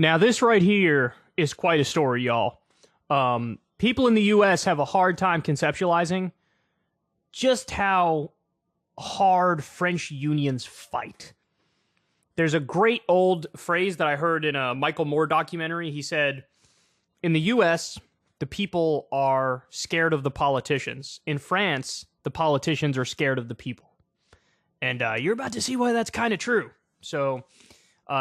Now, this right here is quite a story, y'all. People in the U.S. have a hard time conceptualizing just how hard French unions fight. There's a great old phrase that I heard in a Michael Moore documentary. He said, in the U.S., the people are scared of the politicians. In France, the politicians are scared of the people. And you're about to see why that's kind of true. So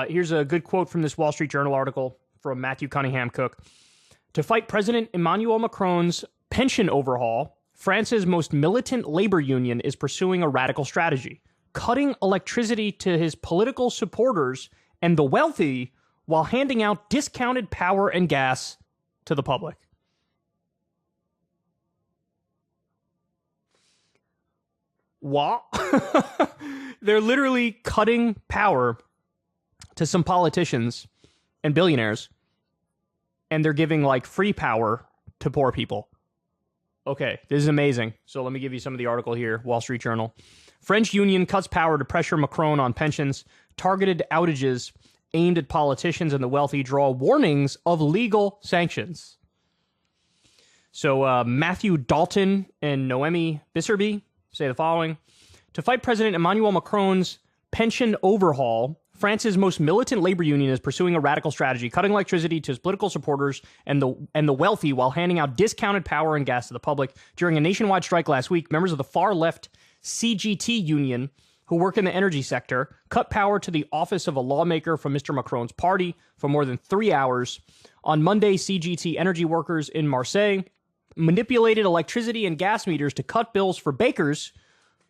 here's a good quote from this Wall Street Journal article from Matthew Cunningham Cook. To fight President Emmanuel Macron's pension overhaul, France's most militant labor union is pursuing a radical strategy, cutting electricity to his political supporters and the wealthy while handing out discounted power and gas to the public. What? They're literally cutting power to some politicians and billionaires, and they're giving like free power to poor people. Okay, this is amazing. So let me give you some of the article here, Wall Street Journal. French union cuts power to pressure Macron on pensions. Targeted outages aimed at politicians and the wealthy draw warnings of legal sanctions. So Matthew Dalton and Noemi Bisserby say the following. To fight President Emmanuel Macron's pension overhaul, France's most militant labor union is pursuing a radical strategy, cutting electricity to its political supporters and the wealthy while handing out discounted power and gas to the public. During a nationwide strike last week, members of the far-left CGT union, who work in the energy sector, cut power to the office of a lawmaker from Mr. Macron's party for more than 3 hours. On Monday, CGT energy workers in Marseille manipulated electricity and gas meters to cut bills for bakers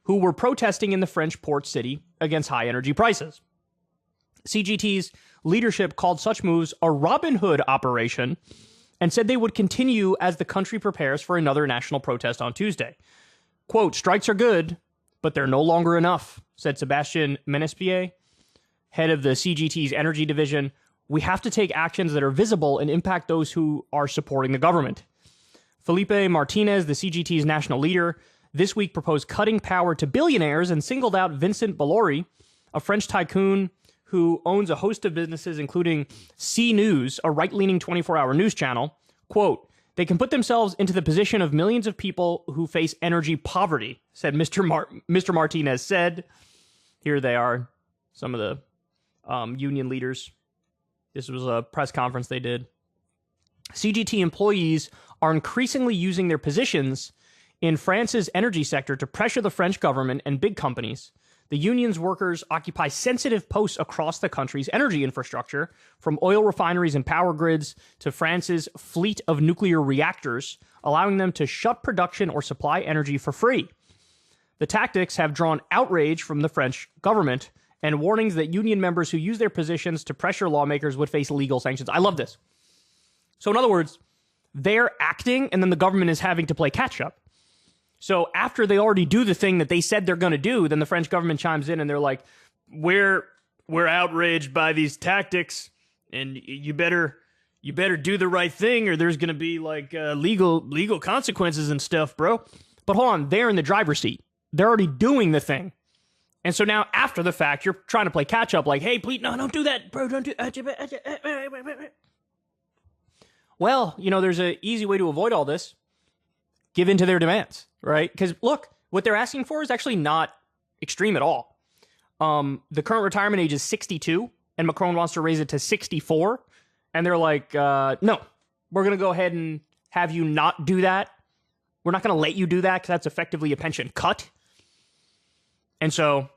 who were protesting in the French port city against high energy prices. CGT's leadership called such moves a Robin Hood operation and said they would continue as the country prepares for another national protest on Tuesday. Quote, strikes are good, but they're no longer enough, said Sebastien Menespier, head of the CGT's energy division. We have to take actions that are visible and impact those who are supporting the government. Felipe Martinez, the CGT's national leader, this week proposed cutting power to billionaires and singled out Vincent Bolloré, a French tycoon who owns a host of businesses, including C News, a right-leaning 24-hour news channel. Quote, they can put themselves into the position of millions of people who face energy poverty, said Mr. Martinez said. Here they are, some of the union leaders. This was a press conference they did. CGT employees are increasingly using their positions in France's energy sector to pressure the French government and big companies. The union's workers occupy sensitive posts across the country's energy infrastructure, from oil refineries and power grids to France's fleet of nuclear reactors, allowing them to shut production or supply energy for free. The tactics have drawn outrage from the French government and warnings that union members who use their positions to pressure lawmakers would face legal sanctions. I love this. So in other words, they're acting and then the government is having to play catch up. So after they already do the thing that they said they're going to do, then the French government chimes in and they're like, we're outraged by these tactics and you better do the right thing or there's going to be like legal consequences and stuff, bro. But hold on, they're in the driver's seat. They're already doing the thing. And so now after the fact, you're trying to play catch up like, hey, please, no, don't do that, bro. Don't do that. Well, you know, there's an easy way to avoid all this. Give in to their demands, right? Because look, what they're asking for is actually not extreme at all. The current retirement age is 62, and Macron wants to raise it to 64. And they're like, no, we're going to go ahead and have you not do that. We're not going to let you do that because that's effectively a pension cut. And so,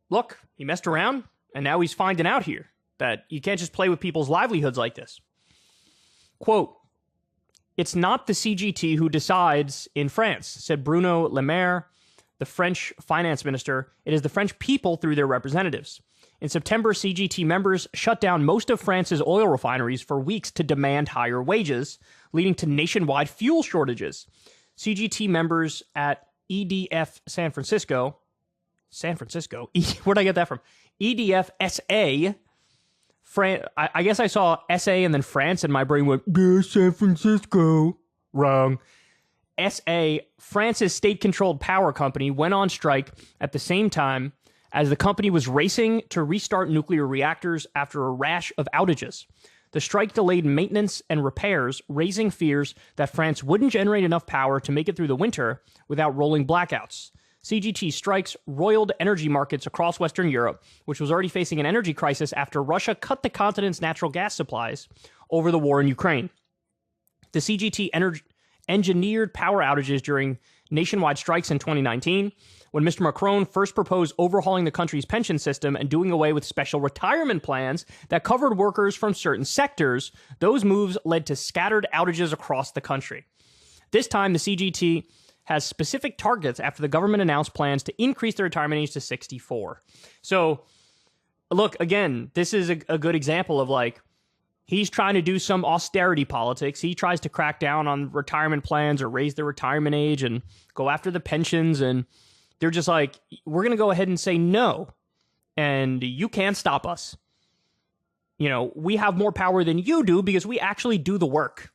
look, he messed around, and now he's finding out here that you can't just play with people's livelihoods like this. Quote, it's not the CGT who decides in France, said Bruno Le Maire, the French finance minister. It is the French people through their representatives. In September, CGT members shut down most of France's oil refineries for weeks to demand higher wages, leading to nationwide fuel shortages. CGT members at EDF San Francisco, where'd I get that from? EDF SA, I guess I saw SA and then France, and my brain went, San Francisco. Wrong. SA, France's state-controlled power company, went on strike at the same time as the company was racing to restart nuclear reactors after a rash of outages. The strike delayed maintenance and repairs, raising fears that France wouldn't generate enough power to make it through the winter without rolling blackouts. CGT strikes roiled energy markets across Western Europe, which was already facing an energy crisis after Russia cut the continent's natural gas supplies over the war in Ukraine. The CGT engineered power outages during nationwide strikes in 2019, when Mr. Macron first proposed overhauling the country's pension system and doing away with special retirement plans that covered workers from certain sectors. Those moves led to scattered outages across the country. This time, the CGT has specific targets after the government announced plans to increase the retirement age to 64. So, look, again, this is a good example of like, he's trying to do some austerity politics. He tries to crack down on retirement plans or raise the retirement age and go after the pensions. And they're just like, we're going to go ahead and say no. And you can't stop us. You know, we have more power than you do because we actually do the work.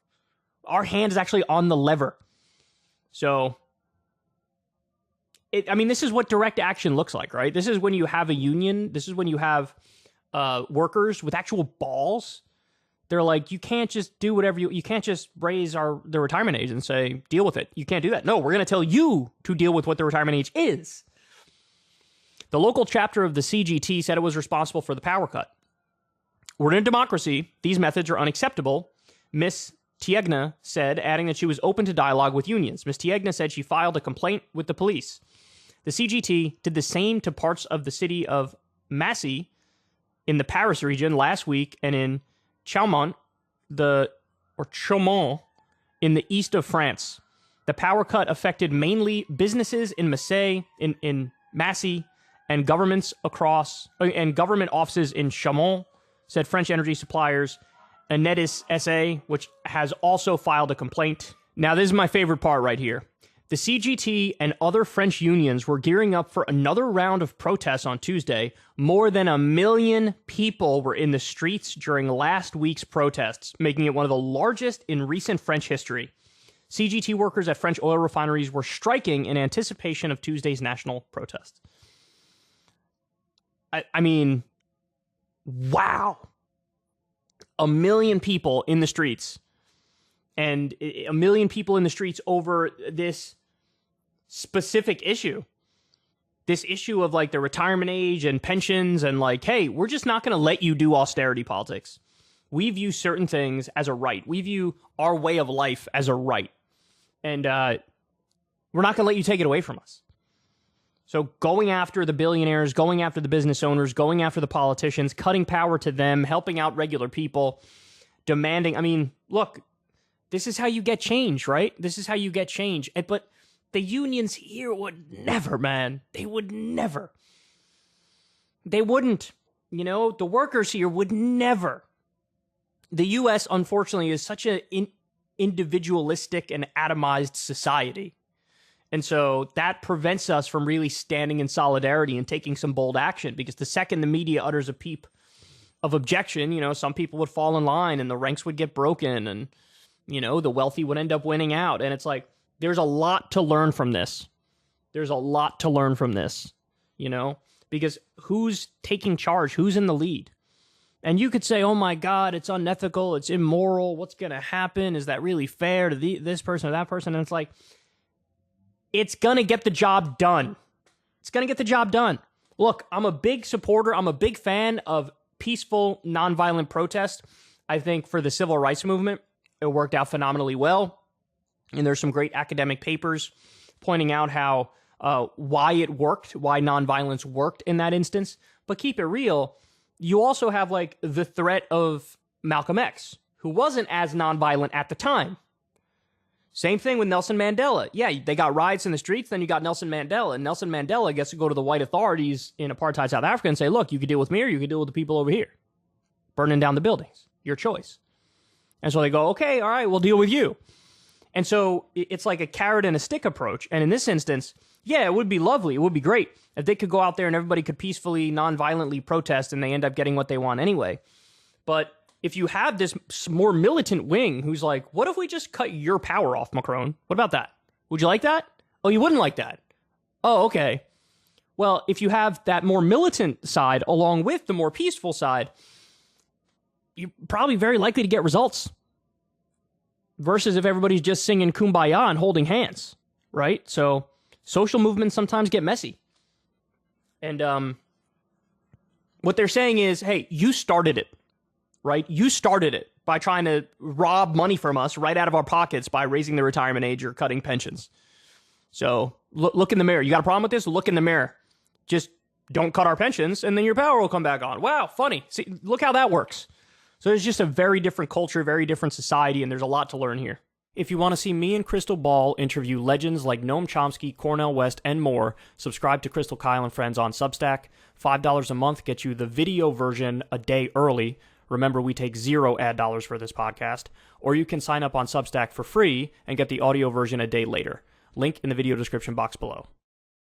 Our hand is actually on the lever. So, this is what direct action looks like, right? This is when you have a union. This is when you have workers with actual balls. They're like, you can't just do whatever you can't just raise the retirement age and say, deal with it. You can't do that. No, we're going to tell you to deal with what the retirement age is. The local chapter of the CGT said it was responsible for the power cut. We're in a democracy. These methods are unacceptable, Miss Tiegna said, adding that she was open to dialogue with unions. Ms. Tiegna said she filed a complaint with the police. The CGT did the same to parts of the city of Massy in the Paris region last week and in Chaumont in the east of France. The power cut affected mainly businesses in in Massy and government offices in Chaumont, said French energy suppliers Enedis SA, which has also filed a complaint. Now, this is my favorite part right here. The CGT and other French unions were gearing up for another round of protests on Tuesday. More than 1 million people were in the streets during last week's protests, making it one of the largest in recent French history. CGT workers at French oil refineries were striking in anticipation of Tuesday's national protest. Wow. 1 million people in the streets. And 1 million people in the streets over this specific issue. This issue of like the retirement age and pensions and like, hey, we're just not going to let you do austerity politics. We view certain things as a right. We view our way of life as a right. And we're not going to let you take it away from us. So going after the billionaires, going after the business owners, going after the politicians, cutting power to them, helping out regular people, demanding, look, this is how you get change, right? This is how you get change. But the unions here would never, man. They would never. They wouldn't. The workers here would never. The U.S., unfortunately, is such an individualistic and atomized society. And so that prevents us from really standing in solidarity and taking some bold action, because the second the media utters a peep of objection, some people would fall in line and the ranks would get broken and, the wealthy would end up winning out. And it's like, there's a lot to learn from this. There's a lot to learn from this, because who's taking charge? Who's in the lead? And you could say, oh my God, it's unethical. It's immoral. What's going to happen? Is that really fair to this person or that person? And it's like, it's going to get the job done. It's going to get the job done. Look, I'm a big supporter. I'm a big fan of peaceful, nonviolent protest. I think for the civil rights movement, it worked out phenomenally well. And there's some great academic papers pointing out how why it worked, why nonviolence worked in that instance. But keep it real, you also have like the threat of Malcolm X, who wasn't as nonviolent at the time. Same thing with Nelson Mandela. Yeah, they got riots in the streets, then you got Nelson Mandela. And Nelson Mandela gets to go to the white authorities in apartheid South Africa and say, look, you could deal with me or you could deal with the people over here. Burning down the buildings. Your choice. And so they go, okay, all right, we'll deal with you. And so it's like a carrot and a stick approach. And in this instance, yeah, it would be lovely. It would be great if they could go out there and everybody could peacefully, non-violently protest and they end up getting what they want anyway. But if you have this more militant wing who's like, what if we just cut your power off, Macron? What about that? Would you like that? Oh, you wouldn't like that. Oh, okay. Well, if you have that more militant side along with the more peaceful side, you're probably very likely to get results. Versus if everybody's just singing Kumbaya and holding hands, right? So social movements sometimes get messy. And what they're saying is, hey, you started it, right? You started it by trying to rob money from us right out of our pockets by raising the retirement age or cutting pensions. So look in the mirror. You got a problem with this? Look in the mirror. Just don't cut our pensions, and then your power will come back on. Wow, funny. See, look how that works. So it's just a very different culture, very different society, and there's a lot to learn here. If you want to see me and Crystal Ball interview legends like Noam Chomsky, Cornel West, and more, subscribe to Crystal, Kyle, and Friends on Substack. $5 a month gets you the video version a day early. Remember, we take 0 ad dollars for this podcast. Or you can sign up on Substack for free and get the audio version a day later. Link in the video description box below.